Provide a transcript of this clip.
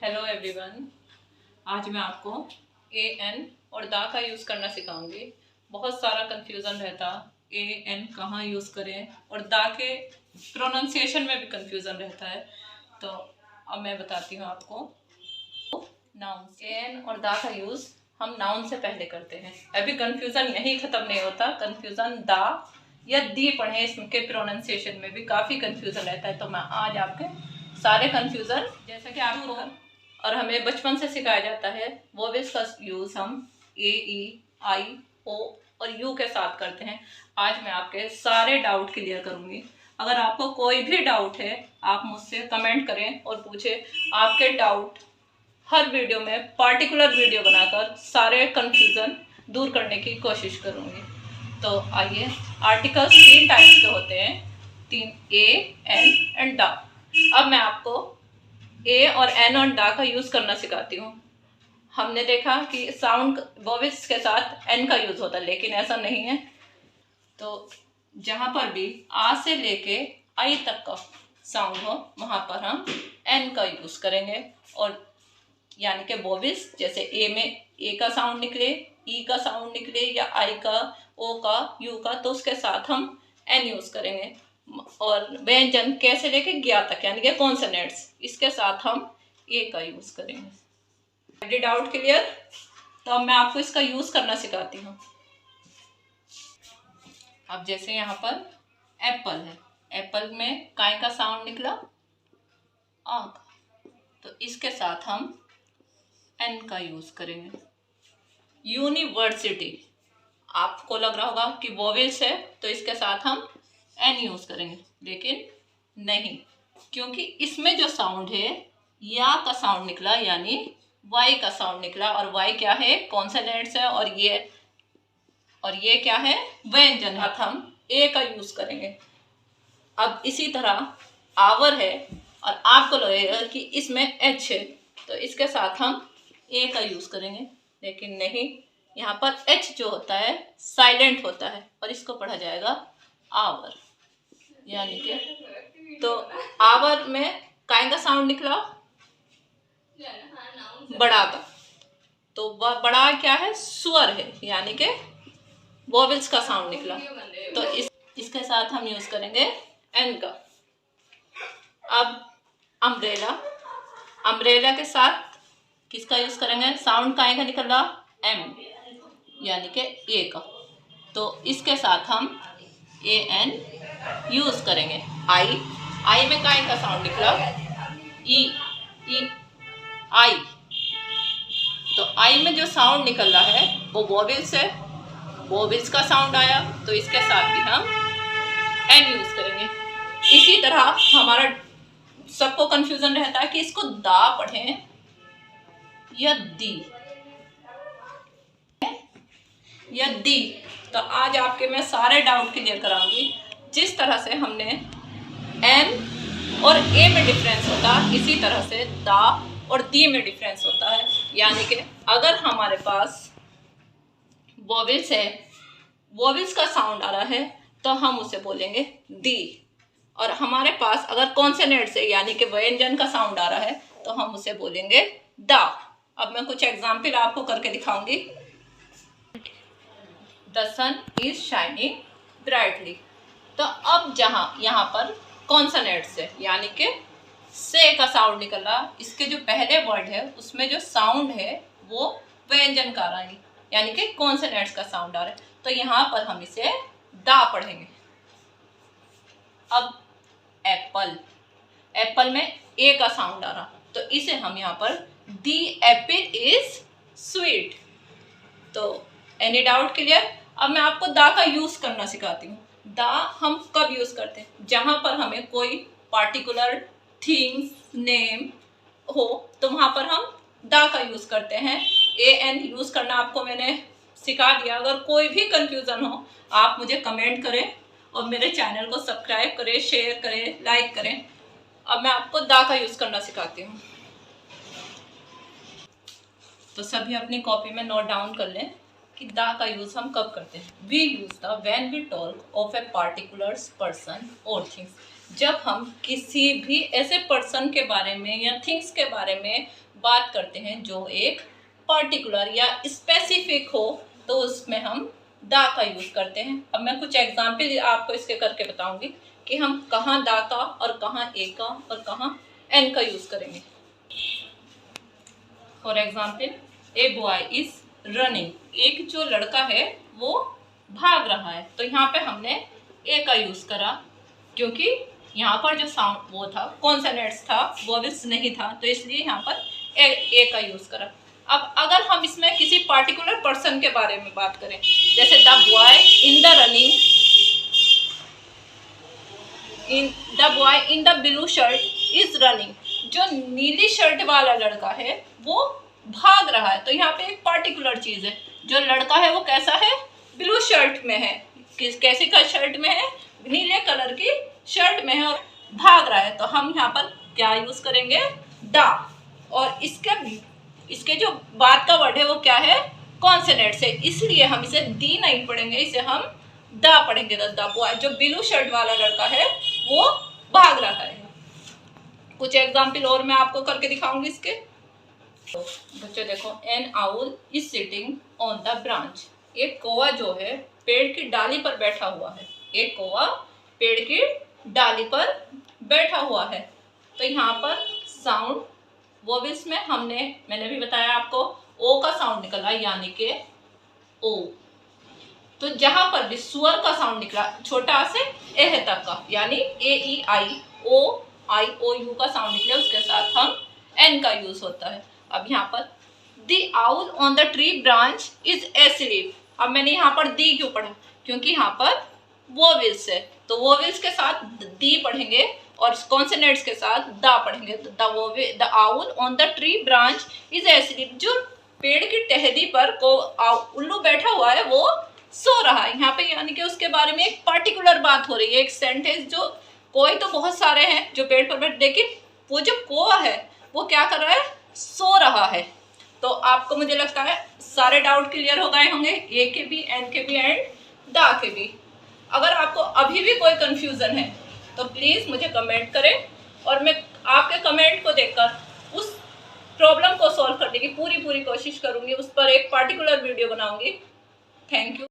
Hello everyone. आज मैं आपको ए एन और दा का यूज़ करना सिखाऊंगी। बहुत सारा कंफ्यूजन रहता, ए एन कहाँ यूज़ करें, और दा के प्रोनाउंसिएशन में भी कंफ्यूजन रहता है। तो अब मैं बताती हूँ आपको। नाउन, ए एन और दा का यूज़ हम नाउन से पहले करते हैं। अभी कंफ्यूजन यही ख़त्म नहीं होता, कंफ्यूजन दा या दी पढ़े, इसके प्रोनाउंसिएशन में भी काफ़ी कंफ्यूजन रहता है। तो मैं आज आपके सारे कंफ्यूजन, जैसा कि आपको और हमें बचपन से सिखाया जाता है, वोवेल्स का यूज़ हम ए, ई, आई, ओ और यू के साथ करते हैं। आज मैं आपके सारे डाउट क्लियर करूंगी। अगर आपको कोई भी डाउट है, आप मुझसे कमेंट करें और पूछें। आपके डाउट हर वीडियो में पार्टिकुलर वीडियो बनाकर सारे कंफ्यूजन दूर करने की कोशिश करूंगी। तो आइए, आर्टिकल्स 3 टाइप्स के होते हैं, 3, ए, एन एंड दा। अब मैं आपको ए और एन और डा का यूज़ करना सिखाती हूँ। हमने देखा कि साउंड वोवेल्स के साथ एन का यूज़ होता है, लेकिन ऐसा नहीं है। तो जहाँ पर भी आ से लेके आई तक का साउंड हो, वहाँ पर हम एन का यूज़ करेंगे। और यानी कि वोवेल्स जैसे ए में ए का साउंड निकले, ई का साउंड निकले, या आई का, ओ का, यू का, तो उसके साथ हम एन यूज़ करेंगे। और व्यंजन कैसे लेके ज्ञा तक, यानी कि कॉन्सोनेंट्स, इसके साथ हम ए का यूज़ करेंगे। Doubt clear? तो अब मैं आपको इसका यूज़ करना सिखाती हूँ। अब जैसे यहाँ पर एप्पल है, एप्पल में काय का साउंड निकला, आ का, तो इसके साथ हम एन का यूज़ करेंगे। यूनिवर्सिटी, आपको लग रहा होगा कि वोवेल्स है तो इसके साथ हम एन यूज़ करेंगे, लेकिन नहीं, क्योंकि इसमें जो साउंड है या का साउंड निकला, यानी वाई का साउंड निकला। और वाई क्या है? कॉन्सोनेंट्स है। और ये क्या है? व्यंजन है। हम ए का यूज़ करेंगे। अब इसी तरह आवर है और आपको लगेगा कि इसमें एच है, तो इसके साथ हम ए का यूज़ करेंगे, लेकिन नहीं, यहाँ पर एच जो होता है साइलेंट होता है और इसको पढ़ा जाएगा आवर, यानी कि। तो आवर में काय का साउंड निकला, बड़ा का, तो वह बड़ा क्या है? स्वर है, यानी कि वोवेल्स का साउंड निकला। तो इसके साथ हम यूज करेंगे एन का। अब अम्ब्रेला, अम्ब्रेला के साथ किसका यूज करेंगे? साउंड काय का निकल रहा? एम, यानी कि ए का, तो इसके साथ हम ए एन यूज करेंगे। आई, आई में काय का साउंड निकला? ई, ई, आई, तो आई में जो साउंड निकल रहा है वो वोवेल्स है, वोवेल्स का साउंड आया, तो इसके साथ भी हम एन यूज करेंगे। इसी तरह हमारा सबको कंफ्यूजन रहता है कि इसको दा पढ़ें या दी, या दी। तो आज आपके मैं सारे डाउट क्लियर कराऊंगी। जिस तरह से हमने एन और ए में डिफरेंस होता, इसी तरह से दा और दी में डिफरेंस होता है। यानी कि अगर हमारे पास वोवेल्स है, वोवेल्स का साउंड आ रहा है, तो हम उसे बोलेंगे दी। और हमारे पास अगर कॉन्सोनेंट्स है, यानी कि व्यंजन का साउंड आ रहा है, तो हम उसे बोलेंगे दा। अब मैं कुछ एग्जाम्पल आपको करके दिखाऊंगी। The sun is shining brightly. तो अब जहाँ यहाँ पर कॉन्सोनेंट्स है, यानी कि से का साउंड निकल रहा, इसके जो पहले वर्ड है उसमें जो साउंड है वो व्यंजन का आ रहा है, यानी कि कॉन्सोनेंट्स का साउंड आ रहा है, तो यहाँ पर हम इसे दा पढ़ेंगे। अब एप्पल, एप्पल में ए का साउंड आ रहा, तो इसे हम यहाँ पर दी एप्पल इज स्वीट। तो एनी डाउट क्लियर? अब मैं आपको दा का यूज करना सिखाती हूँ। दा हम कब यूज करते हैं? जहां पर हमें कोई पार्टिकुलर थिंग्स नेम हो, तो वहां पर हम दा का यूज करते हैं। ए एन यूज करना आपको मैंने सिखा दिया। अगर कोई भी कंफ्यूजन हो, आप मुझे कमेंट करें और मेरे चैनल को सब्सक्राइब करें, शेयर करें, लाइक करें। अब मैं आपको दा का यूज करना सिखाती हूँ। तो सभी अपनी कॉपी में नोट डाउन कर लें कि दा का यूज हम कब करते हैं। We use the when we talk of a particular person और थिंग्स। जब हम किसी भी ऐसे पर्सन के बारे में या थिंग्स के बारे में बात करते हैं जो एक पर्टिकुलर या स्पेसिफिक हो तो उसमें हम दा का यूज करते हैं। अब मैं कुछ एग्जाम्पल आपको इसके करके बताऊंगी कि हम कहाँ दा का और कहाँ ए का और कहाँ एन का यूज करेंगे। For example, a boy is running, एक जो लड़का है वो भाग रहा है, तो यहाँ पे हमने ए का यूज करा क्योंकि यहाँ पर जो साउंड वो था कॉन्सोनेंट्स था, वोवेल्स नहीं था, तो इसलिए यहाँ पर ए का यूज करा। अब अगर हम इसमें किसी पार्टिकुलर पर्सन के बारे में बात करें, जैसे the boy in the running, the boy in the blue shirt is running, जो नीली शर्ट वाला लड़का है वो भाग रहा है, तो यहाँ पे एक पार्टिकुलर चीज है, जो लड़का है वो कैसा है, ब्लू शर्ट में है, कैसे का शर्ट में है, नीले कलर की शर्ट में है और भाग रहा है, तो हम यहाँ पर क्या यूज करेंगे, दा। और इसके जो बाद का वर्ड है वो क्या है, कॉन्सोनेंट से, इसलिए हम इसे दी नहीं पढ़ेंगे, इसे हम दा पढ़ेंगे। द बॉय, जो ब्लू शर्ट वाला लड़का है वो भाग रहा है। कुछ एग्जाम्पल और मैं आपको करके दिखाऊंगी इसके। तो बच्चों देखो, N owl is sitting on the branch, एक कौवा जो है पेड़ की डाली पर बैठा हुआ है, एक कौवा पेड़ की डाली पर बैठा हुआ है। तो यहाँ पर साउंड वोवेल्स में मैंने भी बताया आपको, ओ का साउंड निकला यानी कि ओ। तो जहां पर भी स्वर का साउंड निकला छोटा से एह तक का, यानी ए ई आई ओ यू का साउंड निकले, उसके साथ हम एन का यूज होता है। अब यहाँ पर the owl on the tree branch is asleep, अब मैंने यहाँ पर दी क्यों पढ़ा, क्योंकि यहाँ पर वोवेल्स है, तो वोवेल्स के साथ दी पढ़ेंगे और कॉन्सोनेंट्स के साथ दा पढ़ेंगे। The owl on the tree branch is asleep, जो पेड़ की टहनी पर को उल्लू बैठा हुआ है वो सो रहा है। यहाँ पे यानी कि उसके बारे में एक पर्टिकुलर बात हो रही है, एक सेंटेंस, जो कोई तो बहुत सारे हैं जो पेड़ पर बैठे, लेकिन वो जो कौवा है वो क्या कर रहा है, सो रहा है। तो आपको मुझे लगता है सारे डाउट क्लियर हो गए होंगे, ए के भी, एन के भी एंड दा के भी। अगर आपको अभी भी कोई कंफ्यूजन है तो प्लीज़ मुझे कमेंट करें और मैं आपके कमेंट को देखकर उस प्रॉब्लम को सॉल्व करने की पूरी कोशिश करूंगी, उस पर एक पार्टिकुलर वीडियो बनाऊंगी। Thank you.